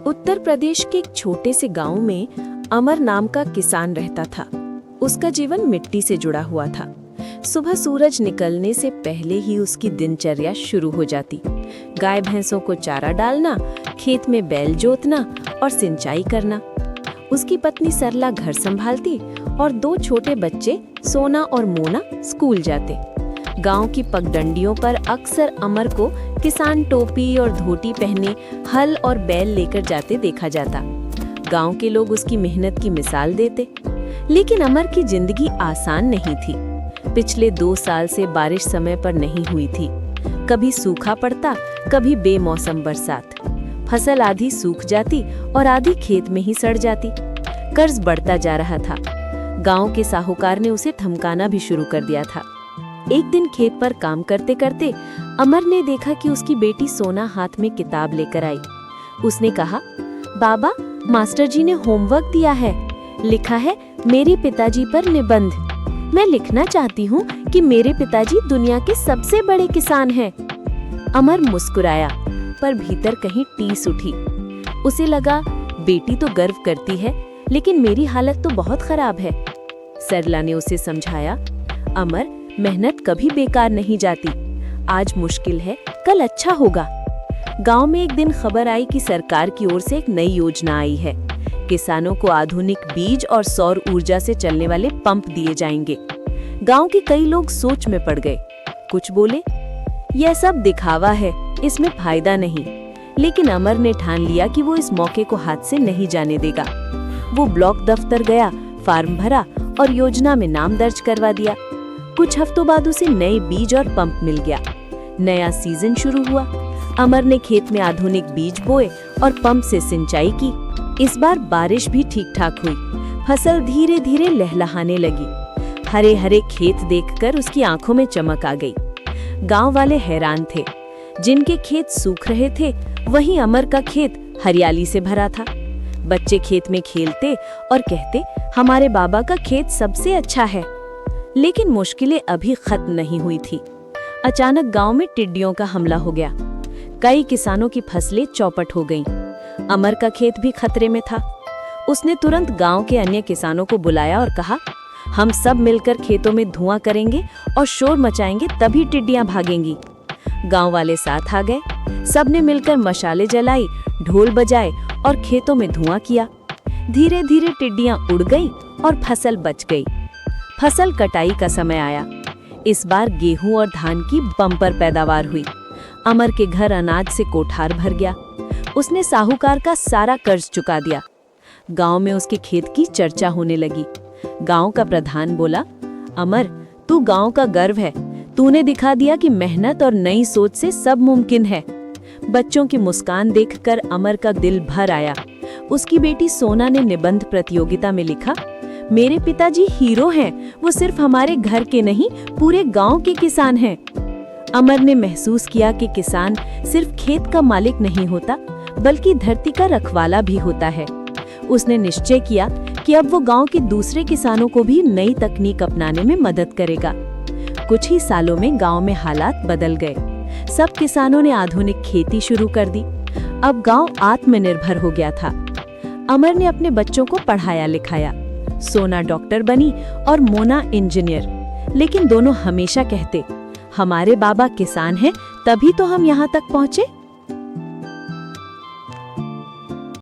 उत्तर प्रदेश के एक छोटे से गांव में अमर नाम का किसान रहता था। उसका जीवन मिट्टी से जुड़ा हुआ था। सुबह सूरज निकलने से पहले ही उसकी दिनचर्या शुरू हो जाती। गाय भैंसों को चारा डालना, खेत में बैल जोतना और सिंचाई करना। उसकी पत्नी सरला घर संभालती और दो छोटे बच्चे सोना और मोना स्कूल जाते। गांव की पगडंडियों पर अक्सर अमर को किसान टोपी और धोती पहने हल और बैल लेकर जाते देखा जाता। गांव के लोग उसकी मेहनत की मिसाल देते। लेकिन अमर की जिंदगी आसान नहीं थी। पिछले 2 साल से बारिश समय पर नहीं हुई थी। कभी सूखा पड़ता, कभी बेमौसम बरसात। फसल आधी सूख जाती और आधी खेत में ही सड़ जाती। कर्ज बढ़ता जा रहा था। गांव के साहूकार ने उसे थमकाना भी शुरू कर दिया था। एक दिन खेत पर काम करते करते अमर ने देखा कि उसकी बेटी सोना हाथ में किताब लेकर आई। उसने कहा, बाबा, मास्टर जी ने होमवर्क दिया है। लिखा है मेरे पिताजी पर निबंध। मैं लिखना चाहती हूँ कि मेरे पिताजी दुनिया के सबसे बड़े किसान हैं। अमर मुस्कुराया, पर भीतर कहीं टीस उठी। उसे लगा, बेटी तो गर्व करती है, लेकिन मेरी हालत तो बहुत खराब है। सरला ने उसे समझाया, अमर, मेहनत कभी बेकार नहीं जाती। आज मुश्किल है, कल अच्छा होगा। गांव में एक दिन खबर आई कि सरकार की ओर से एक नई योजना आई है। किसानों को आधुनिक बीज और सौर ऊर्जा से चलने वाले पंप दिए जाएंगे। गांव के कई लोग सोच में पड़ गए। कुछ बोले, यह सब दिखावा है, इसमें फायदा नहीं। लेकिन अमर ने ठान लिया कि वो इस मौके को हाथ से नहीं जाने देगा। वो ब्लॉक दफ्तर गया, फार्म भरा और योजना में नाम दर्ज करवा दिया। कुछ हफ्तों बाद उसे नए बीज और पंप मिल गया। नया सीजन शुरू हुआ। अमर ने खेत में आधुनिक बीज बोए और पंप से सिंचाई की। इस बार बारिश भी ठीक ठाक हुई। फसल धीरे धीरे लहलहाने लगी। हरे हरे खेत देखकर उसकी आंखों में चमक आ गई। गांव वाले हैरान थे। जिनके खेत सूख रहे थे, वहीं अमर का खेत हरियाली से भरा था। बच्चे खेत में खेलते और कहते, हमारे बाबा का खेत सबसे अच्छा है। लेकिन मुश्किलें अभी खत्म नहीं हुई थी। अचानक गांव में टिड्डियों का हमला हो गया। कई किसानों की फसलें चौपट हो गईं। अमर का खेत भी खतरे में था। उसने तुरंत गांव के अन्य किसानों को बुलाया और कहा, हम सब मिलकर खेतों में धुआं करेंगे और शोर मचाएंगे, तभी टिड्डियां भागेंगी। गांव वाले साथ आ गए। सबने मिलकर मशाले जलाई, ढोल बजाए और खेतों में धुआं किया। धीरे धीरे टिड्डियां उड़ गई और फसल बच गई। फसल कटाई का समय आया। इस बार गेहूं और धान की बम्पर पैदावार हुई। अमर के घर अनाज से कोठार भर गया। उसने साहूकार का सारा कर्ज चुका दिया। गांव में उसके खेत की चर्चा होने लगी। गांव का प्रधान बोला, अमर, तू गांव का गर्व है। तूने दिखा दिया कि मेहनत और नई सोच से सब मुमकिन है। बच्चों की मुस्कान देखकर अमर का दिल भर आया। उसकी बेटी सोना ने निबंध प्रतियोगिता में लिखा, मेरे पिताजी हीरो हैं। वो सिर्फ हमारे घर के नहीं, पूरे गांव के किसान हैं। अमर ने महसूस किया कि किसान सिर्फ खेत का मालिक नहीं होता, बल्कि धरती का रखवाला भी होता है। उसने निश्चय किया कि अब वो गांव के दूसरे किसानों को भी नई तकनीक अपनाने में मदद करेगा। कुछ ही सालों में गांव में हालात बदल गए। सब किसानों ने आधुनिक खेती शुरू कर दी। अब गांव आत्मनिर्भर हो गया था। अमर ने अपने बच्चों को पढ़ाया लिखाया। सोना डॉक्टर बनी और मोना इंजीनियर। लेकिन दोनों हमेशा कहते, हमारे बाबा किसान हैं, तभी तो हम यहाँ तक पहुँचे।